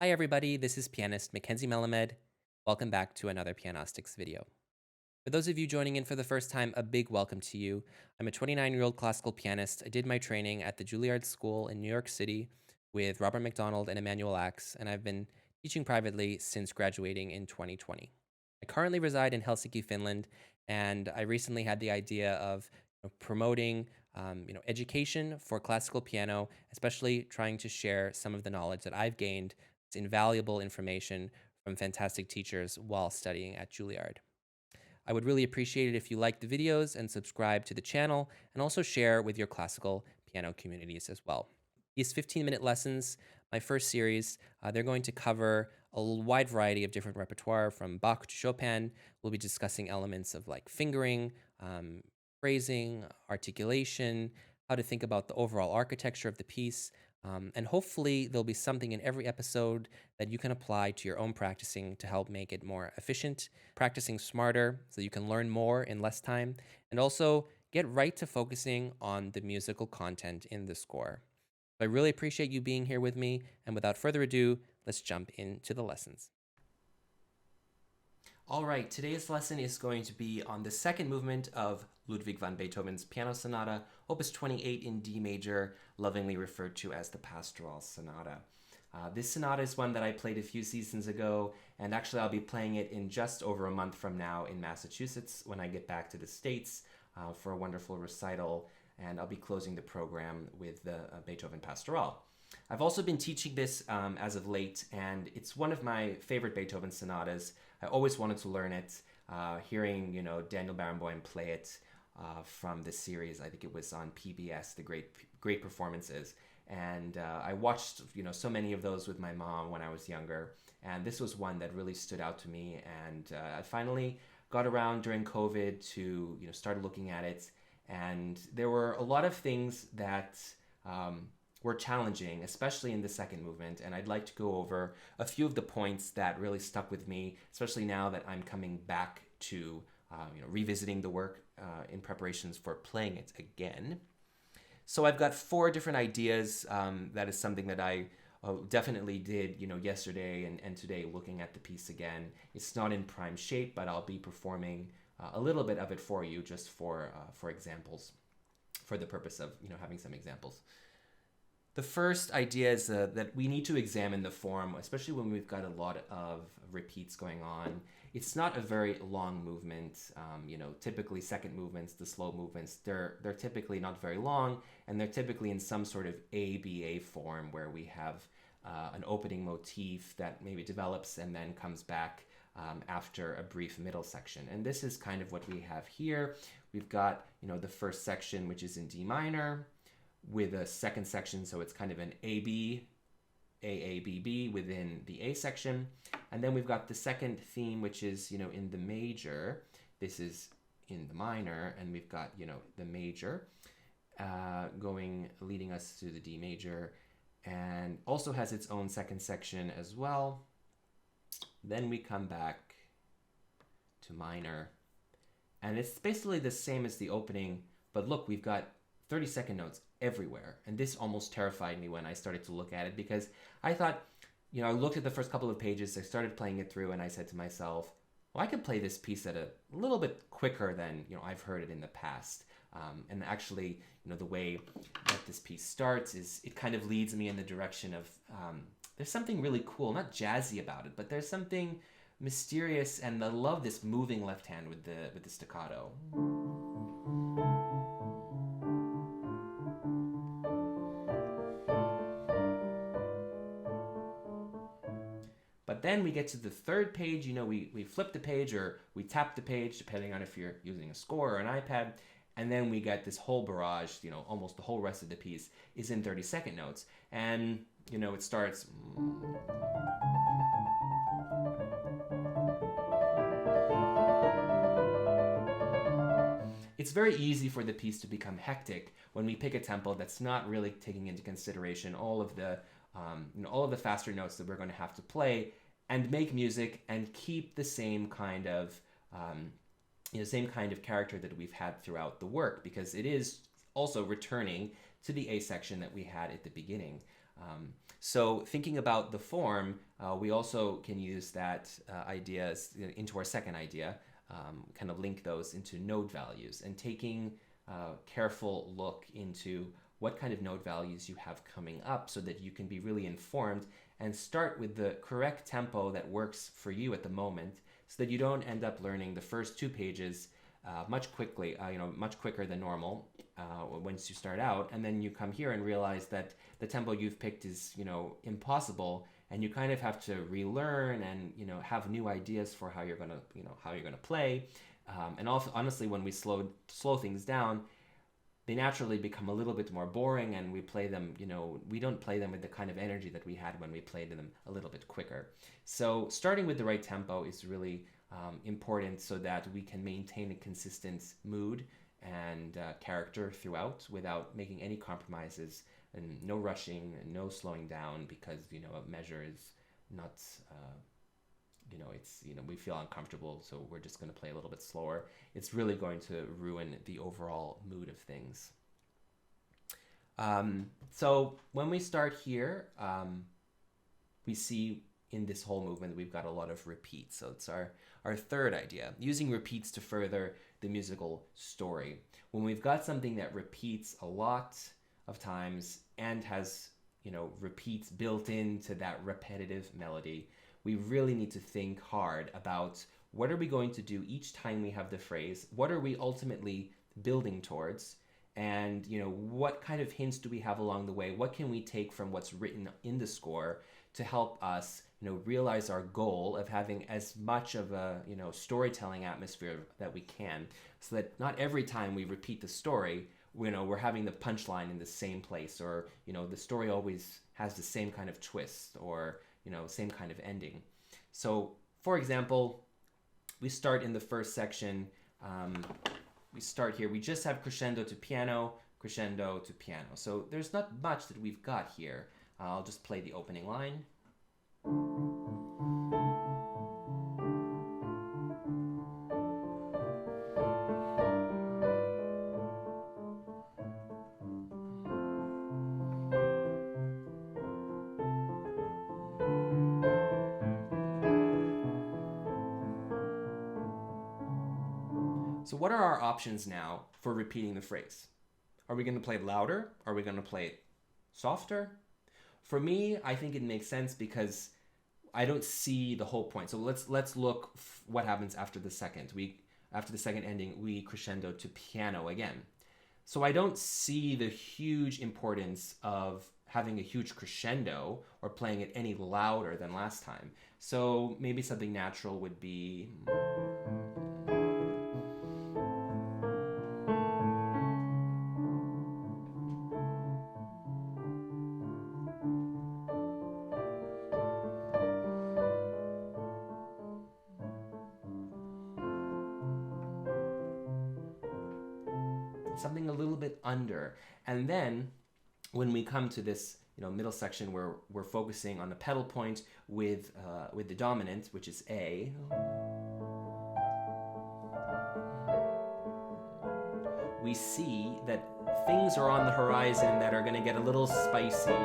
Hi everybody, this is pianist Mackenzie Melemed. Welcome back to another Pianostics video. For those of you joining in for the first time, a big welcome to you. I'm a 29-year-old classical pianist. I did my training at the Juilliard School in New York City with Robert McDonald and Emmanuel Axe, and I've been teaching privately since graduating in 2020. I currently reside in Helsinki, Finland, and I recently had the idea of promoting education for classical piano, especially trying to share some of the knowledge that I've gained. It's invaluable information from fantastic teachers while studying at Juilliard. I would really appreciate it if you like the videos and subscribe to the channel, and also share with your classical piano communities as well. These 15-minute lessons, my first series, they're going to cover a wide variety of different repertoire from Bach to Chopin. We'll be discussing elements of like fingering, phrasing, articulation, how to think about the overall architecture of the piece, and hopefully there'll be something in every episode that you can apply to your own practicing to help make it more efficient, practicing smarter so you can learn more in less time, and also get right to focusing on the musical content in the score. I really appreciate you being here with me, and without further ado, let's jump into the lessons. All right, today's lesson is going to be on the second movement of Ludwig van Beethoven's Piano Sonata, Opus 28 in D major, lovingly referred to as the Pastoral Sonata. This sonata is one that I played a few seasons ago, and actually I'll be playing it in just over a month from now in Massachusetts when I get back to the States for a wonderful recital, and I'll be closing the program with the Beethoven Pastoral. I've also been teaching this as of late, and it's one of my favorite Beethoven sonatas. I always wanted to learn it. Hearing Daniel Barenboim play it from this series, I think it was on PBS, the great performances, and I watched so many of those with my mom when I was younger, and this was one that really stood out to me. And I finally got around during COVID to start looking at it, and there were a lot of things that were challenging, especially in the second movement, and I'd like to go over a few of the points that really stuck with me, especially now that I'm coming back to revisiting the work in preparations for playing it again. So I've got 4 different ideas. That is something that I definitely did yesterday and today, looking at the piece again. It's not in prime shape, but I'll be performing a little bit of it for you, just for examples, for the purpose of having some examples. The first idea is that we need to examine the form, especially when we've got a lot of repeats going on. It's not a very long movement. Typically second movements, the slow movements, they're typically not very long, and they're typically in some sort of ABA form where we have an opening motif that maybe develops and then comes back after a brief middle section. And this is kind of what we have here. We've got the first section, which is in D minor, with a second section, so it's kind of an AB, AABB within the A section. And then we've got the second theme, which is, in the major. This is in the minor, and we've got, the major leading us to the D major, and also has its own second section as well. Then we come back to minor, and it's basically the same as the opening, but look, we've got 30-second notes everywhere. And this almost terrified me when I started to look at it, because I thought, I looked at the first couple of pages, I started playing it through, and I said to myself, well, I could play this piece at a little bit quicker than, I've heard it in the past. And actually, the way that this piece starts is it kind of leads me in the direction of, there's something really cool, not jazzy about it, but there's something mysterious, and I love this moving left hand with the staccato. But then we get to the third page, we flip the page or we tap the page, depending on if you're using a score or an iPad, and then we get this whole barrage, almost the whole rest of the piece is in 30-second notes. And, it starts. It's very easy for the piece to become hectic when we pick a tempo that's not really taking into consideration all of the faster notes that we're going to have to play, and make music and keep the same kind of character that we've had throughout the work, because it is also returning to the A section that we had at the beginning. So thinking about the form, we also can use that idea into our second idea, kind of link those into note values and taking a careful look into what kind of note values you have coming up so that you can be really informed and start with the correct tempo that works for you at the moment so that you don't end up learning the first 2 pages much quicker than normal once you start out, and then you come here and realize that the tempo you've picked is impossible, and you kind of have to relearn and have new ideas for how you're gonna play. And also, honestly, when we slow things down, they naturally become a little bit more boring, and we play them, we don't play them with the kind of energy that we had when we played them a little bit quicker. So starting with the right tempo is really important so that we can maintain a consistent mood and character throughout without making any compromises, and no rushing and no slowing down because, a measure is not, we feel uncomfortable, so we're just going to play a little bit slower. It's really going to ruin the overall mood of things. So when we start here, we see in this whole movement we've got a lot of repeats. So it's our third idea, using repeats to further the musical story. When we've got something that repeats a lot of times and has, repeats built into that repetitive melody, we really need to think hard about what are we going to do each time we have the phrase, what are we ultimately building towards, and what kind of hints do we have along the way, what can we take from what's written in the score to help us realize our goal of having as much of a storytelling atmosphere that we can, so that not every time we repeat the story we're having the punchline in the same place, or the story always has the same kind of twist, or same kind of ending. So for example, we start in the first section, we start here, we just have crescendo to piano, so there's not much that we've got here. I'll just play the opening line. So what are our options now for repeating the phrase? Are we going to play it louder? Are we going to play it softer? For me, I think it makes sense because I don't see the whole point. So let's look what happens after the second. After the second ending, we crescendo to piano again. So I don't see the huge importance of having a huge crescendo or playing it any louder than last time. So maybe something natural would be... something a little bit under. And then when we come to this middle section where we're focusing on the pedal point with the dominant, which is A, we see that things are on the horizon that are going to get a little spicy.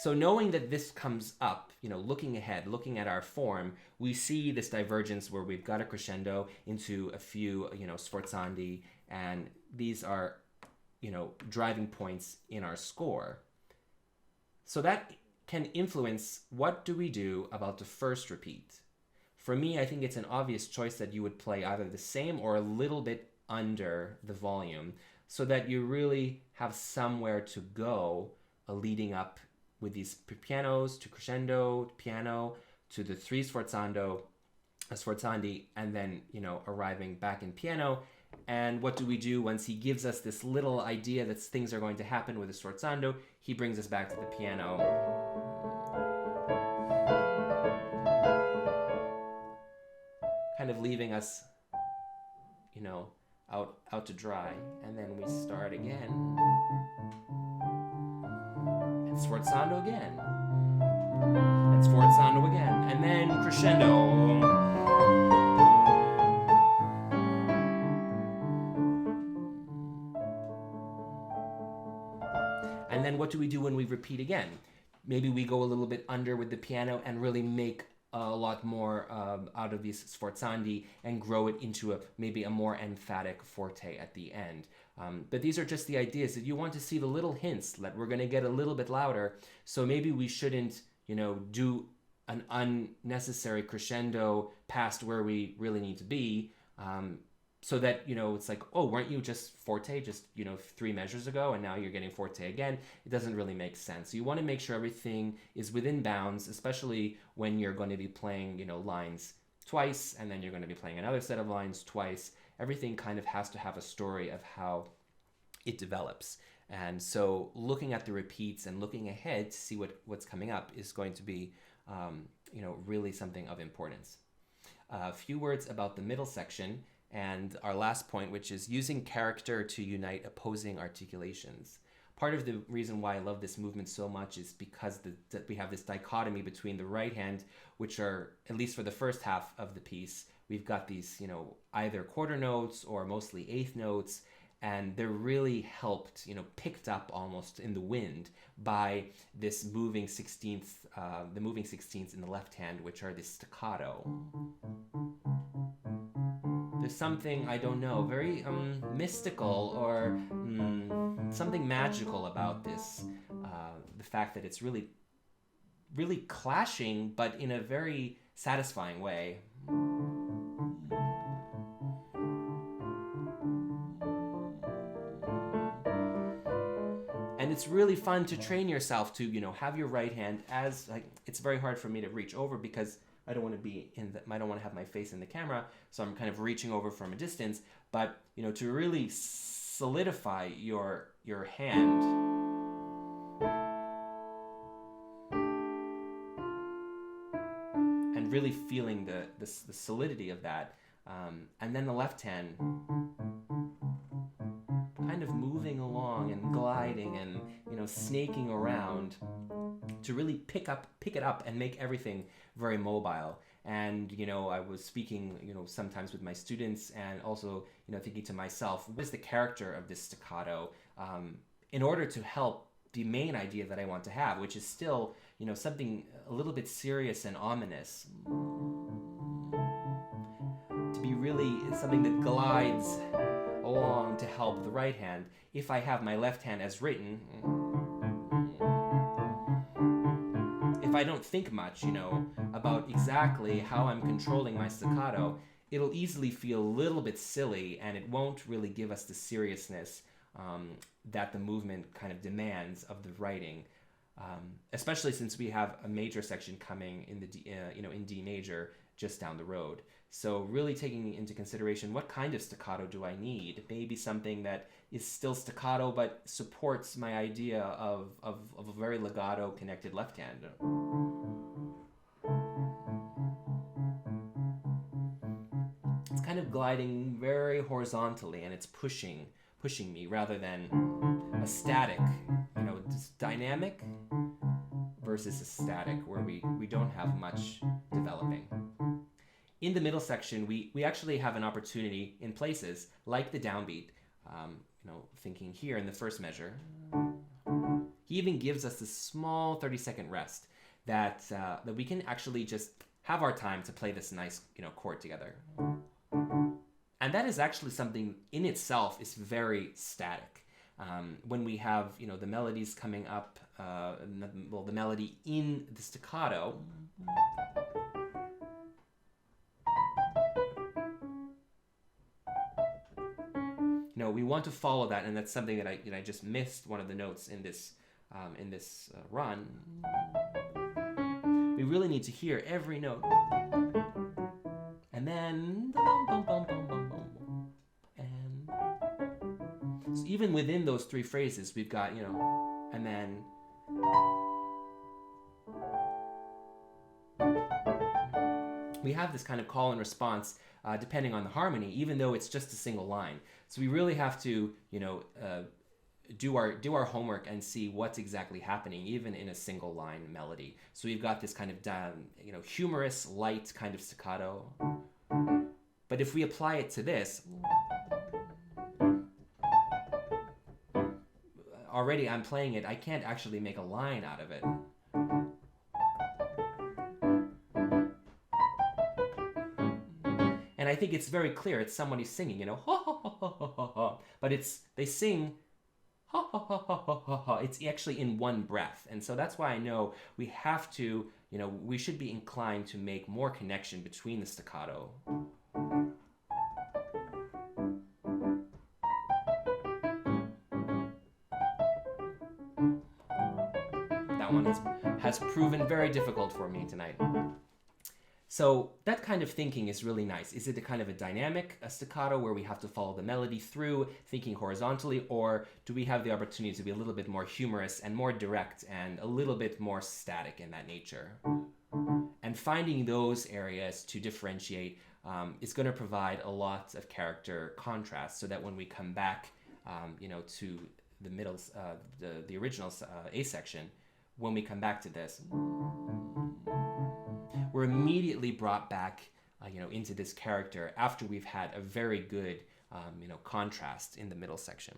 So knowing that this comes up, looking ahead, looking at our form, we see this divergence where we've got a crescendo into a few, sforzandi, and these are, driving points in our score. So that can influence what do we do about the first repeat. For me, I think it's an obvious choice that you would play either the same or a little bit under the volume so that you really have somewhere to go leading up with these pianos to crescendo, piano, to the 3 sforzandi, and then, arriving back in piano. And what do we do once he gives us this little idea that things are going to happen with the sforzando? He brings us back to the piano. Kind of leaving us, out to dry. And then we start again. Sforzando again, and sforzando again, and then crescendo. what do we do when we repeat again? Maybe we go a little bit under with the piano and really make a lot more out of these sforzandi and grow it into maybe a more emphatic forte at the end. But these are just the ideas that you want to see the little hints that we're going to get a little bit louder. So maybe we shouldn't, do an unnecessary crescendo past where we really need to be. So that, it's like, oh, weren't you just forte just, 3 measures ago, and now you're getting forte again? It doesn't really make sense. So you want to make sure everything is within bounds, especially when you're going to be playing, lines twice, and then you're going to be playing another set of lines twice. Everything kind of has to have a story of how it develops. And so looking at the repeats and looking ahead to see what's coming up is going to be, really something of importance. A few words about the middle section. And our last point, which is using character to unite opposing articulations. Part of the reason why I love this movement so much is because that we have this dichotomy between the right hand, which are, at least for the first half of the piece, we've got these, either quarter notes or mostly eighth notes, and they're really helped, picked up almost in the wind by this moving 16th, the moving 16ths in the left hand, which are the staccato. There's something, I don't know, very mystical or something magical about this. The fact that it's really, really clashing, but in a very satisfying way. And it's really fun to train yourself to, have your right hand as, it's very hard for me to reach over because I don't want to be I don't want to have my face in the camera, so I'm kind of reaching over from a distance. But to really solidify your hand, and really feeling the solidity of that, and then the left hand kind of moving along and gliding and snaking around to really pick it up and make everything very mobile. And I was speaking sometimes with my students, and also thinking to myself, what is the character of this staccato in order to help the main idea that I want to have, which is still something a little bit serious and ominous, to be really something that glides along to help the right hand. If I have my left hand as written, if I don't think much, about exactly how I'm controlling my staccato, it'll easily feel a little bit silly, and it won't really give us the seriousness that the movement kind of demands of the writing, especially since we have a major section coming in the in D major just down the road. So really taking into consideration, what kind of staccato do I need? Maybe something that is still staccato but supports my idea of a very legato connected left hand. It's kind of gliding very horizontally, and it's pushing me rather than a static, just dynamic versus a static where we don't have much developing. In the middle section, we actually have an opportunity in places like the downbeat, thinking here in the first measure. He even gives us this small 30-second rest that we can actually just have our time to play this nice, chord together. And that is actually something in itself is very static. When we have, the melodies coming up, the melody in the staccato, we want to follow that, and that's something that I just missed one of the notes in this run. We really need to hear every note, and then and so even within those 3 phrases, we've got and then. We have this kind of call and response depending on the harmony, even though it's just a single line. So we really have to, do our homework and see what's exactly happening, even in a single line melody. So we've got this kind of, humorous, light kind of staccato. But if we apply it to this, already I'm playing it, I can't actually make a line out of it. And I think it's very clear. It's somebody singing, ha ha ha ha ha ha. But they sing ha ha ha ha ha ha ha. It's actually in one breath. And so that's why I know we have to, we should be inclined to make more connection between the staccato. That one has proven very difficult for me tonight. So that kind of thinking is really nice. Is it a kind of a dynamic staccato where we have to follow the melody through, thinking horizontally, or do we have the opportunity to be a little bit more humorous and more direct and a little bit more static in that nature? And finding those areas to differentiate is going to provide a lot of character contrast, so that when we come back, to the middle, the original A section, when we come back to this, we're immediately brought back, into this character after we've had a very good, contrast in the middle section.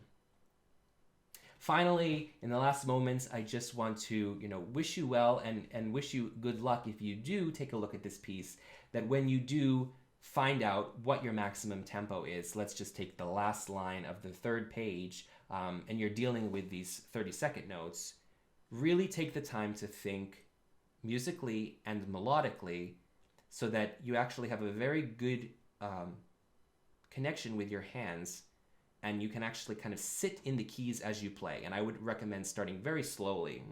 Finally, in the last moments, I just want to, wish you well and wish you good luck if you do take a look at this piece, that when you do find out what your maximum tempo is, let's just take the last line of the third page, and you're dealing with these 30-second notes, really take the time to think musically and melodically, so that you actually have a very good connection with your hands, and you can actually kind of sit in the keys as you play. And I would recommend starting very slowly.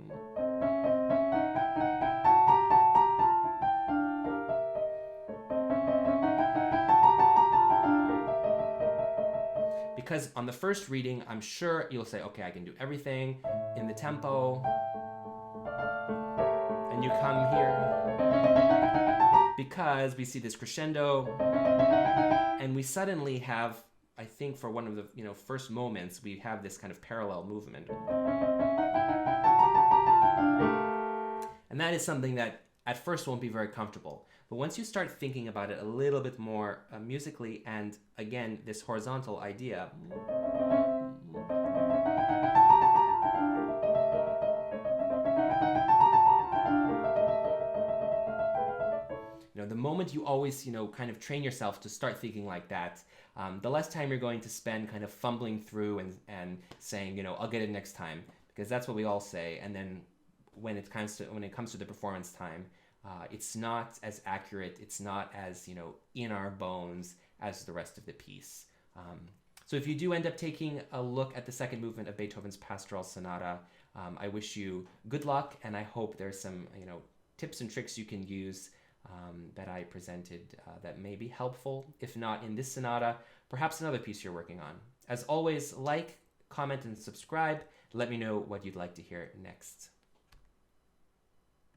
Because on the first reading, I'm sure you'll say, okay, I can do everything in the tempo. And you come here because we see this crescendo, and we suddenly have, I think for one of the first moments, we have this kind of parallel movement. And that is something that at first won't be very comfortable. But once you start thinking about it a little bit more musically, and again, this horizontal idea, the moment you always, kind of train yourself to start thinking like that, the less time you're going to spend kind of fumbling through and saying, I'll get it next time, because that's what we all say. And then when it comes to the performance time, it's not as accurate, it's not as, in our bones as the rest of the piece. So if you do end up taking a look at the second movement of Beethoven's Pastoral Sonata, I wish you good luck, and I hope there's some, tips and tricks you can use that I presented that may be helpful. If not in this sonata, perhaps another piece you're working on. As always, like, comment, and subscribe. Let me know what you'd like to hear next.